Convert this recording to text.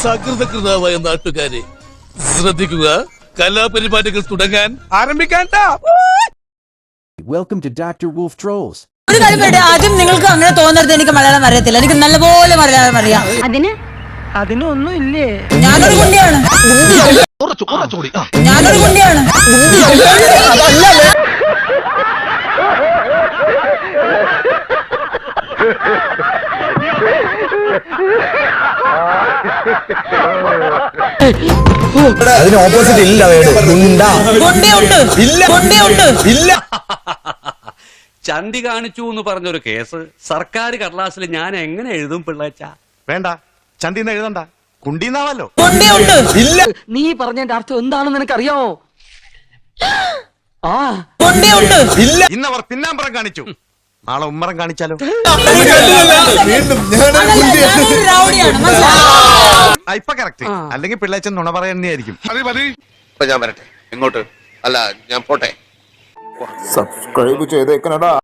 സകൃതകൃതാവായ നാട്ടുകാരെ ശ്രദ്ധിക്കുക, കലാപരിപാടികൾ തുടങ്ങാൻ ആരംഭിക്കാൻ. Welcome to Dr. Wolf Trolls. ഒരു കാര്യം പറയട്ടെ, ആദ്യം നിങ്ങൾക്ക് അങ്ങനെ തോന്നരുത് എനിക്ക് മലയാളം അറിയത്തില്ല. എനിക്ക് നല്ലപോലെ മലയാളം അറിയാം. അതിനൊന്നും ഇല്ലേ? ഞാനൊരു കുണ്ടിയാണ്. ഞാനൊരു കുണ്ടിയാണ്. അതിന് ഓപ്പോസിറ്റ് ഇല്ല. ഇല്ല. ചന്തി കാണിച്ചു എന്ന് പറഞ്ഞൊരു കേസ് സർക്കാർ കടലാസിൽ ഞാൻ എങ്ങനെ എഴുതും പിള്ളേച്ച? വേണ്ട, ചന്തിന്ന് എഴുതണ്ട, കുണ്ടീന്നാവല്ലോ. ഇല്ല. നീ പറഞ്ഞതിന്റെ അർത്ഥം എന്താണെന്ന് നിനക്കറിയാമോ? ഇല്ല. ഇന്നവർ പിന്നാമ്പറം കാണിച്ചു, നാളെ ഉമ്മറം കാണിച്ചാലോ? ഇപ്പൊ കറക്റ്റ്. അല്ലെങ്കിൽ പിള്ളേച്ചൻ നുണ പറയുന്നതായിരിക്കും. ഞാൻ വരട്ടെ. എങ്ങോട്ട്? അല്ല, ഞാൻ പോട്ടെ. സബ്സ്ക്രൈബ് ചെയ്തേക്കണടാ.